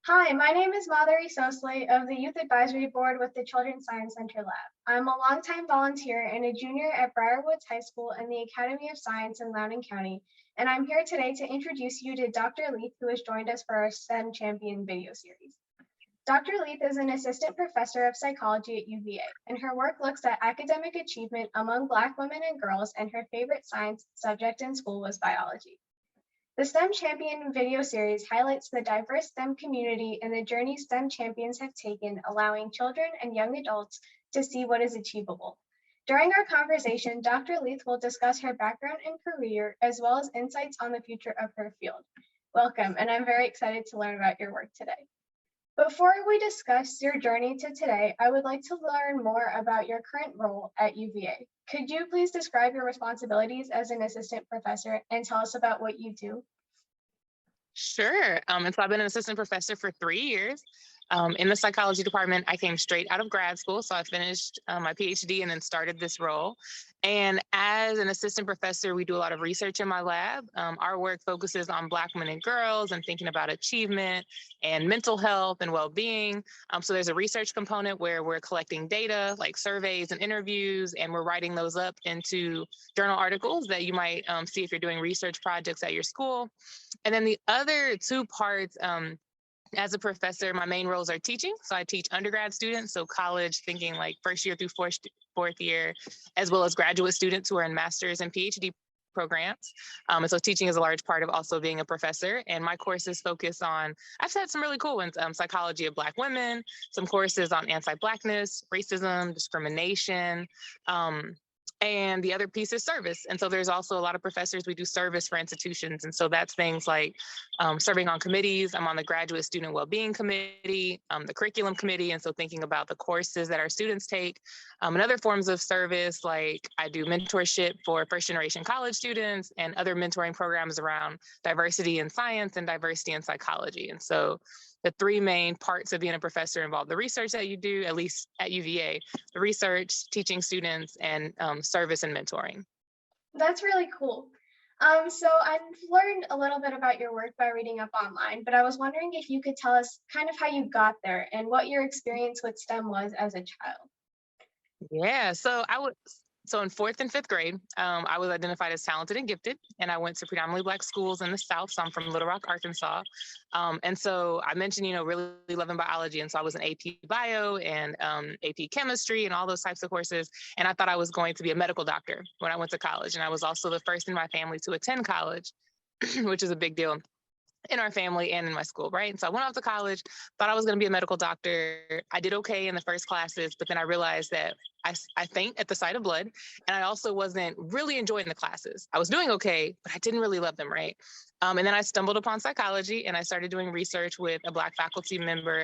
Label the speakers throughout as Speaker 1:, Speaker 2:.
Speaker 1: Hi, my name is Madhuri Sosley of the Youth Advisory Board with the Children's Science Center Lab. I'm a longtime volunteer and a junior at Briarwoods High School in the Academy of Science in Loudoun County, and I'm here today to introduce you to Dr. Leath, who has joined us for our STEM Champion video series. Dr. Leath is an assistant professor of psychology at UVA, and her work looks at academic achievement among Black women and girls, and her favorite science subject in school was biology. The STEM Champion video series highlights the diverse STEM community and the journey STEM champions have taken, allowing children and young adults to see what is achievable. During our conversation, Dr. Leath will discuss her background and career, as well as insights on the future of her field. Welcome, and I'm very excited to learn about your work today. Before we discuss your journey to today, I would like to learn more about your current role at UVA. Could you please describe your responsibilities as an assistant professor and tell us about what you do?
Speaker 2: Sure. And so I've been an assistant professor for 3 years. In the psychology department, I came straight out of grad school. So I finished my PhD and then started this role. And as an assistant professor, we do a lot of research in my lab. Our work focuses on Black women and girls and thinking about achievement and mental health and well-being. So there's a research component where we're collecting data like surveys and interviews, and we're writing those up into journal articles that you might see if you're doing research projects at your school. And then the other two parts, as a professor, my main roles are teaching. So I teach undergrad students, so college, thinking like first year through fourth year, as well as graduate students who are in master's and PhD programs. And so teaching is a large part of also being a professor. And my courses focus on, I've had some really cool ones, psychology of Black women, some courses on anti-Blackness, racism, discrimination, and the other piece is service. And so there's also a lot of professors, we do service for institutions. And so that's things like serving on committees. I'm on the graduate student wellbeing committee, the curriculum committee. And so thinking about the courses that our students take, and other forms of service, like I do mentorship for first generation college students and other mentoring programs around diversity in science and diversity in psychology. And so the three main parts of being a professor involve the research that you do, at least at UVA, the research, teaching students, and service and mentoring.
Speaker 1: That's really cool. So I've learned a little bit about your work by reading up online, but I was wondering if you could tell us kind of how you got there and what your experience with STEM was as a child.
Speaker 2: Yeah, so in fourth and fifth grade, I was identified as talented and gifted, and I went to predominantly Black schools in the South. So I'm from Little Rock, Arkansas. And so I mentioned, really loving biology. And so I was in AP bio and AP chemistry and all those types of courses. And I thought I was going to be a medical doctor when I went to college. And I was also the first in my family to attend college, which is a big deal in our family and in my school, right? And so I went off to college, thought I was going to be a medical doctor. I did okay in the first classes, but then I realized that I faint at the sight of blood. And I also wasn't really enjoying the classes. I was doing okay, but I didn't really love them, right? And then I stumbled upon psychology and I started doing research with a Black faculty member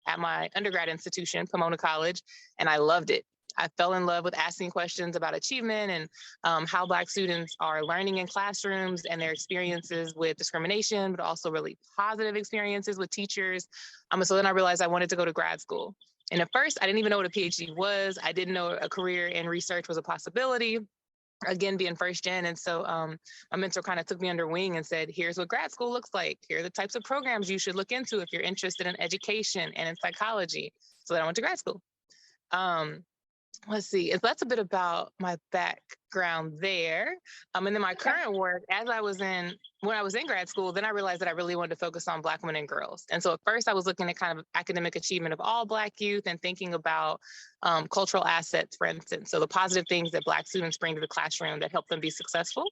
Speaker 2: at my undergrad institution, Pomona College, and I loved it. I fell in love with asking questions about achievement and how Black students are learning in classrooms and their experiences with discrimination, but also really positive experiences with teachers. And so then I realized I wanted to go to grad school. And at first, I didn't even know what a PhD was. I didn't know a career in research was a possibility, again, being first gen. And so my mentor kind of took me under wing and said, here's what grad school looks like. Here are the types of programs you should look into if you're interested in education and in psychology. So then I went to grad school. Let's see, so that's a bit about my background there. And then my current work, when I was in grad school, then I realized that I really wanted to focus on Black women and girls. And so at first I was looking at kind of academic achievement of all Black youth and thinking about cultural assets, for instance. So the positive things that Black students bring to the classroom that help them be successful.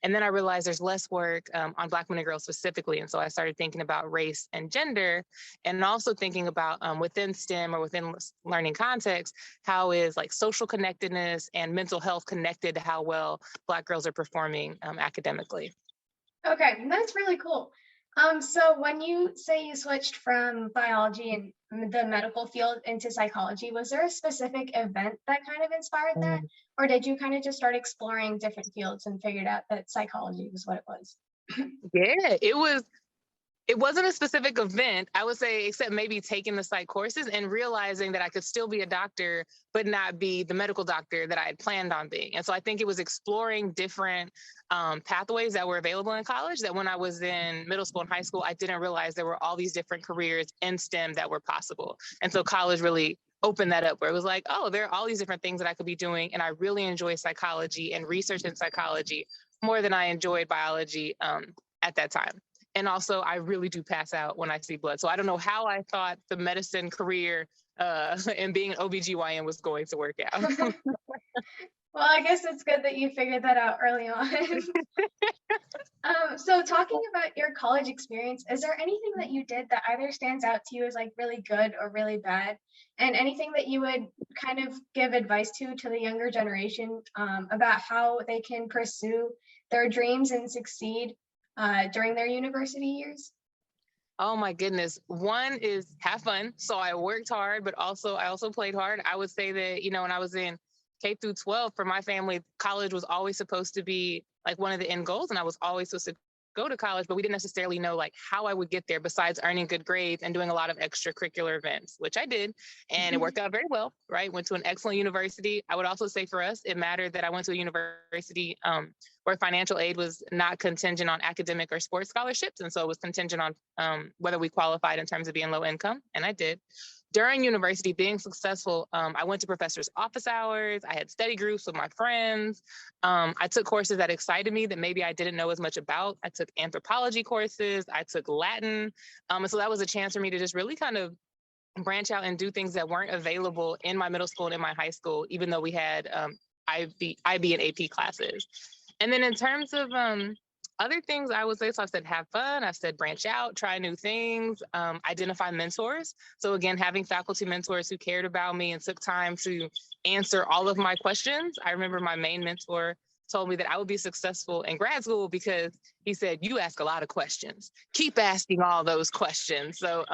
Speaker 2: And then I realized there's less work on Black women and girls specifically. And so I started thinking about race and gender, and also thinking about within STEM or within learning context, how is like social connectedness and mental health connected to how well Black girls are performing academically.
Speaker 1: Okay, that's really cool. So when you say you switched from biology and the medical field into psychology, was there a specific event that kind of inspired that? Or did you kind of just start exploring different fields and figured out that psychology was what it was?
Speaker 2: Yeah, It wasn't a specific event, I would say, except maybe taking the psych courses and realizing that I could still be a doctor, but not be the medical doctor that I had planned on being. And so I think it was exploring different pathways that were available in college that when I was in middle school and high school, I didn't realize there were all these different careers in STEM that were possible. And so college really opened that up where it was like, oh, there are all these different things that I could be doing. And I really enjoy psychology and research in psychology more than I enjoyed biology at that time. And also, I really do pass out when I see blood. So I don't know how I thought the medicine career and being an OBGYN was going to work out.
Speaker 1: Well, I guess it's good that you figured that out early on. So talking about your college experience, is there anything that you did that either stands out to you as like really good or really bad? And anything that you would kind of give advice to the younger generation about how they can pursue their dreams and succeed during their university years?
Speaker 2: Oh my goodness. One is have fun. So I worked hard, but also I also played hard. I would say that, when I was in K through 12 for my family, college was always supposed to be like one of the end goals. And I was always supposed to go to college, but we didn't necessarily know like how I would get there besides earning good grades and doing a lot of extracurricular events, which I did. And it worked out very well, right? Went to an excellent university. I would also say for us, it mattered that I went to a university where financial aid was not contingent on academic or sports scholarships. And so it was contingent on whether we qualified in terms of being low income. And I did. During university, being successful, I went to professors' office hours. I had study groups with my friends. I took courses that excited me that maybe I didn't know as much about. I took anthropology courses. I took Latin. And so that was a chance for me to just really kind of branch out and do things that weren't available in my middle school and in my high school, even though we had IB and AP classes. And then in terms of other things I would say, so I've said have fun, I've said branch out, try new things, identify mentors. So again, having faculty mentors who cared about me and took time to answer all of my questions. I remember my main mentor told me that I would be successful in grad school because he said, you ask a lot of questions. Keep asking all those questions. So,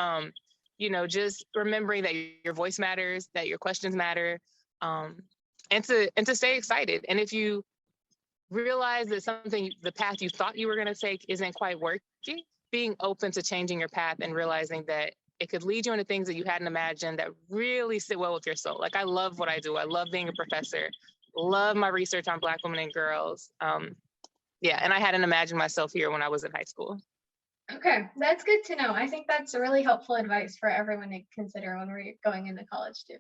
Speaker 2: just remembering that your voice matters, that your questions matter, and to stay excited. And if you realize that the path you thought you were going to take isn't quite working, being open to changing your path and realizing that it could lead you into things that you hadn't imagined that really sit well with your soul. Like I love what I do. I love being a professor, love my research on Black women and girls. And I hadn't imagined myself here when I was in high school.
Speaker 1: Okay, that's good to know. I think that's really helpful advice for everyone to consider when we're going into college too.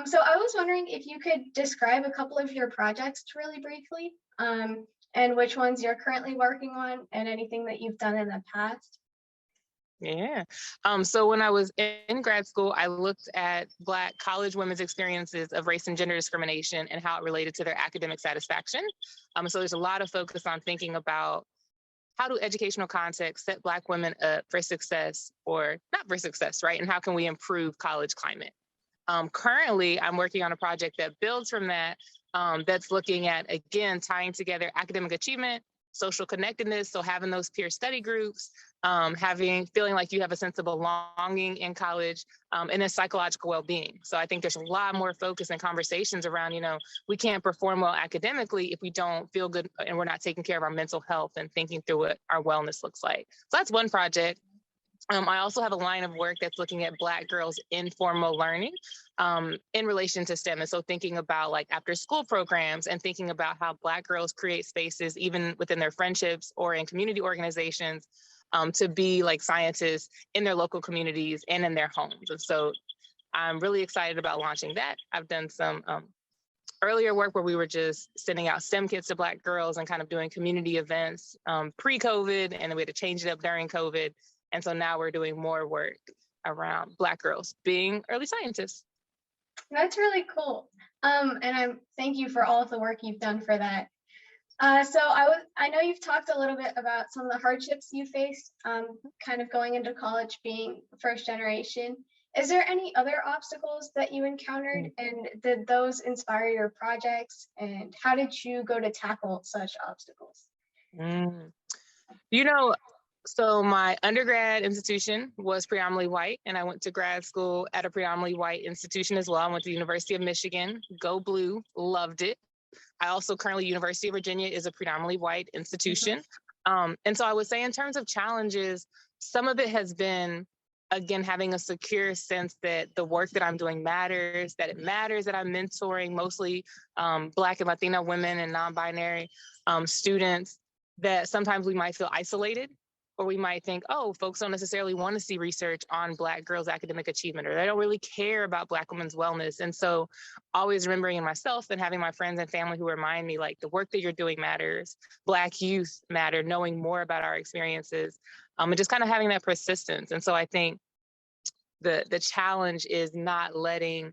Speaker 1: So I was wondering if you could describe a couple of your projects really briefly, and which ones you're currently working on and anything that you've done in the past.
Speaker 2: Yeah. So when I was in grad school, I looked at Black college women's experiences of race and gender discrimination and how it related to their academic satisfaction. So there's a lot of focus on thinking about how do educational contexts set Black women up for success or not for success, right? And how can we improve college climate? Currently, I'm working on a project that builds from that, that's looking at, again, tying together academic achievement, social connectedness, so having those peer study groups, feeling like you have a sense of belonging in college, and then psychological well-being. So I think there's a lot more focus and conversations around, we can't perform well academically if we don't feel good and we're not taking care of our mental health and thinking through what our wellness looks like. So that's one project. I also have a line of work that's looking at Black girls' informal learning in relation to STEM. And so thinking about like after school programs and thinking about how Black girls create spaces even within their friendships or in community organizations to be like scientists in their local communities and in their homes. And so I'm really excited about launching that. I've done some earlier work where we were just sending out STEM kits to Black girls and kind of doing community events pre-COVID, and then we had to change it up during COVID. And so now we're doing more work around Black girls being early scientists.
Speaker 1: That's really cool. And thank you for all of the work you've done for that. So I know you've talked a little bit about some of the hardships you faced, kind of going into college, being first generation. Is there any other obstacles that you encountered, and did those inspire your projects? And how did you go to tackle such obstacles?
Speaker 2: So my undergrad institution was predominantly white, and I went to grad school at a predominantly white institution as well. I went to the University of Michigan, go blue, loved it. I also currently, University of Virginia is a predominantly white institution. And so I would say in terms of challenges, some of it has been, again, having a secure sense that the work that I'm doing matters, that it matters that I'm mentoring mostly Black and Latina women and non-binary students, that sometimes we might feel isolated, or we might think, oh, folks don't necessarily want to see research on Black girls' academic achievement, or they don't really care about Black women's wellness. And so always remembering in myself and having my friends and family who remind me, like, the work that you're doing matters, Black youth matter, knowing more about our experiences, and just kind of having that persistence. And so I think the challenge is not letting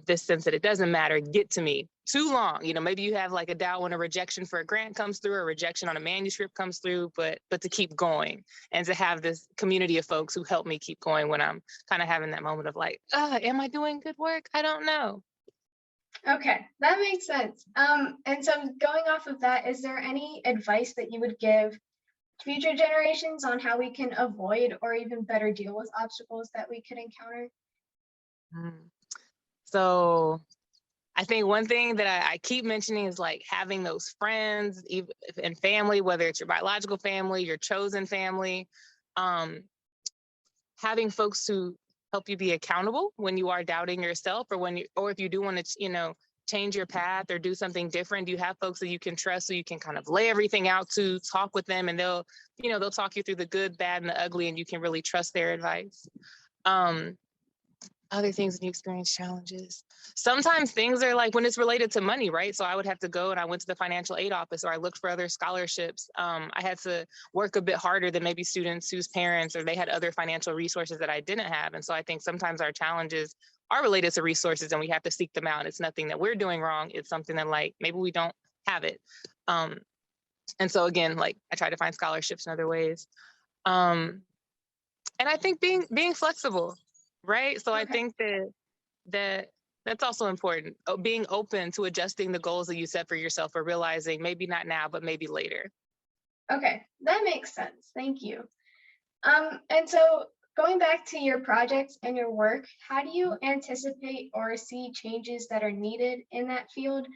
Speaker 2: this sense that it doesn't matter get to me too long. You know, maybe you have like a doubt when a rejection for a grant comes through, or a rejection on a manuscript comes through, but to keep going and to have this community of folks who help me keep going when I'm kind of having that moment of like, am I doing good work? I don't know.
Speaker 1: Okay, that makes sense. And so going off of that, is there any advice that you would give future generations on how we can avoid or even better deal with obstacles that we could encounter?
Speaker 2: Mm. So I think one thing that I keep mentioning is like having those friends and family, whether it's your biological family, your chosen family, um, having folks who help you be accountable when you are doubting yourself, or or if you do want to, change your path or do something different. You have folks that you can trust, so you can kind of lay everything out to, talk with them, and they'll talk you through the good, bad, and the ugly, and you can really trust their advice. Um, Other things when you experience challenges. Sometimes things are like when it's related to money, right? So I would have to go and I went to the financial aid office, or I looked for other scholarships. I had to work a bit harder than maybe students whose parents or they had other financial resources that I didn't have. And so I think sometimes our challenges are related to resources and we have to seek them out. It's nothing that we're doing wrong. It's something that like maybe we don't have it. Um, and so again, like I try to find scholarships in other ways. Um, and I think being flexible, right? So I
Speaker 1: Okay.
Speaker 2: think that that's also important. Being open to adjusting the goals that you set for yourself, or realizing maybe not now, but maybe later.
Speaker 1: Okay, that makes sense. Thank you. And so going back to your projects and your work, how do you anticipate or see changes that are needed in that field?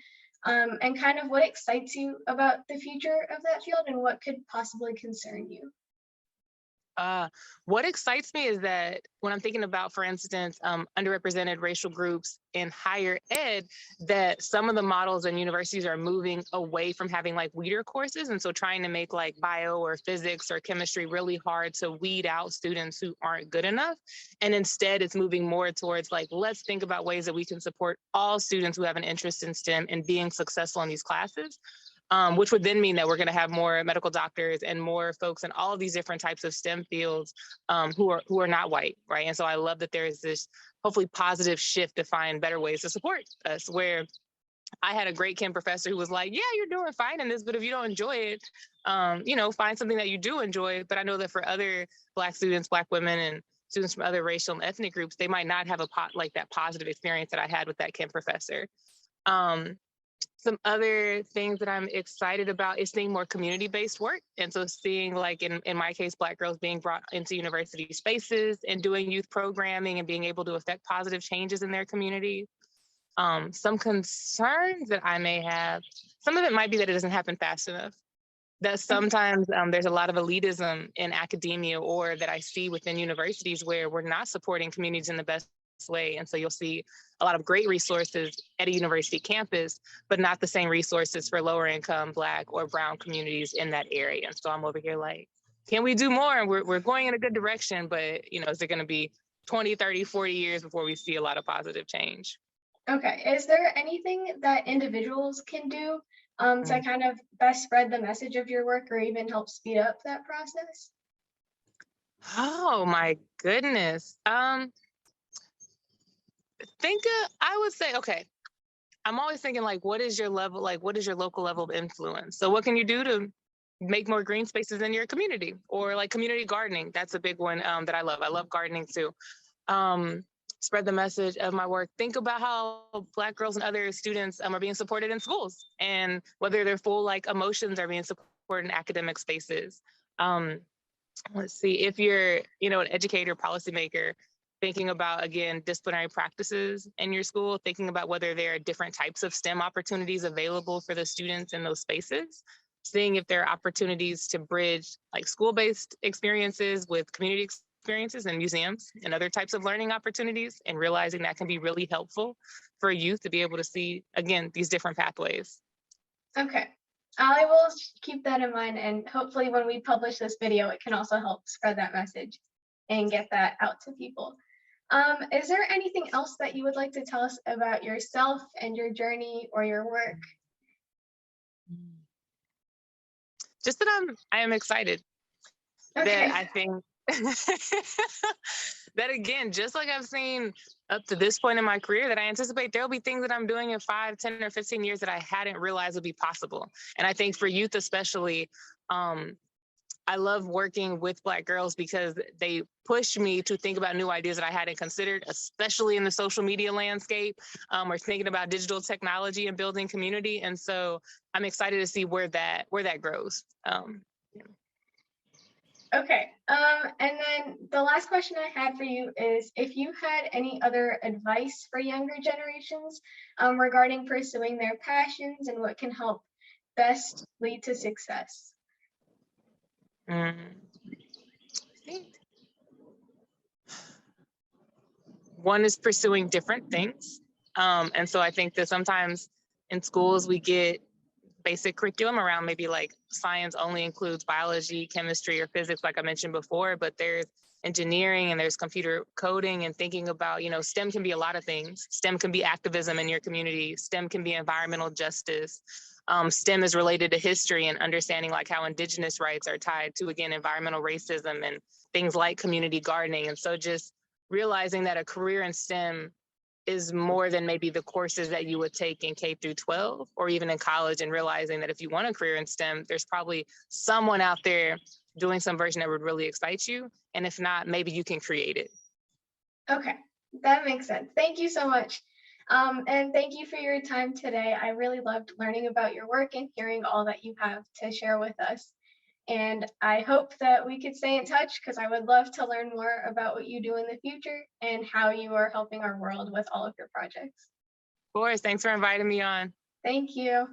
Speaker 1: And kind of what excites you about the future of that field and what could possibly concern you?
Speaker 2: Uh, what excites me is that when I'm thinking about, for instance, underrepresented racial groups in higher ed, that some of the models and universities are moving away from having like weeder courses. And so trying to make like bio or physics or chemistry really hard to weed out students who aren't good enough. And instead, it's moving more towards like, let's think about ways that we can support all students who have an interest in STEM and being successful in these classes, which would then mean that we're going to have more medical doctors and more folks in all of these different types of STEM fields, who are not white, right? And so I love that there is this hopefully positive shift to find better ways to support us. Where I had a great Kim professor who was like, "Yeah, you're doing fine in this, but if you don't enjoy it, find something that you do enjoy." But I know that for other Black students, Black women, and students from other racial and ethnic groups, they might not have like that positive experience that I had with that Kim professor. Um, some other things that I'm excited about is seeing more community-based work. And so seeing, like in my case, Black girls being brought into university spaces and doing youth programming and being able to affect positive changes in their community. Some concerns that I may have, some of it might be that it doesn't happen fast enough. That sometimes there's a lot of elitism in academia, or that I see within universities, where we're not supporting communities in the best way. And so you'll see a lot of great resources at a university campus, but not the same resources for lower income Black or brown communities in that area. And so I'm over here like, can we do more? And we're going in a good direction, but is it going to be 20, 30, 40 years before we see a lot of positive change?
Speaker 1: Okay, is there anything that individuals can do to kind of best spread the message of your work or even help speed up that process?
Speaker 2: Oh my goodness. I would say, okay, I'm always thinking like, what is your level, like what is your local level of influence? So what can you do to make more green spaces in your community? Or like community gardening, that's a big one that I love. I love gardening too. Um, Spread the message of my work. Think about how Black girls and other students are being supported in schools, and whether their full like emotions are being supported in academic spaces. Um, let's see, if you're an educator, policymaker, thinking about, again, disciplinary practices in your school, thinking about whether there are different types of STEM opportunities available for the students in those spaces. seeing if there are opportunities to bridge like school-based experiences with community experiences and museums and other types of learning opportunities, and realizing that can be really helpful for youth to be able to see, again, these different pathways.
Speaker 1: Okay. I will keep that in mind, and hopefully when we publish this video, it can also help spread that message and get that out to people. Is there anything else that you would like to tell us about yourself and your journey or your work?
Speaker 2: Just that I am excited, that
Speaker 1: Okay.
Speaker 2: I think that, again, just like I've seen up to this point in my career, that I anticipate there'll be things that I'm doing in 5, 10, or 15 years that I hadn't realized would be possible. And I think for youth especially, I love working with Black girls because they push me to think about new ideas that I hadn't considered, especially in the social media landscape, or thinking about digital technology and building community. And so I'm excited to see where that grows.
Speaker 1: Okay. And then the last question I had for you is if you had any other advice for younger generations regarding pursuing their passions and what can help best lead to success.
Speaker 2: I think one is pursuing different things. And so I think that sometimes in schools we get basic curriculum around maybe like science only includes biology, chemistry, or physics, like I mentioned before, but there's engineering and there's computer coding, and thinking about, STEM can be a lot of things. STEM can be activism in your community. STEM can be environmental justice. STEM is related to history and understanding like how Indigenous rights are tied to, again, environmental racism and things like community gardening. And so just realizing that a career in STEM is more than maybe the courses that you would take in K through 12 or even in college, and realizing that if you want a career in STEM, there's probably someone out there doing some version that would really excite you. And if not, maybe you can create it.
Speaker 1: Okay, that makes sense. Thank you so much. And thank you for your time today. I really loved learning about your work and hearing all that you have to share with us. And I hope that we could stay in touch because I would love to learn more about what you do in the future and how you are helping our world with all of your projects.
Speaker 2: Of course, thanks for inviting me on.
Speaker 1: Thank you.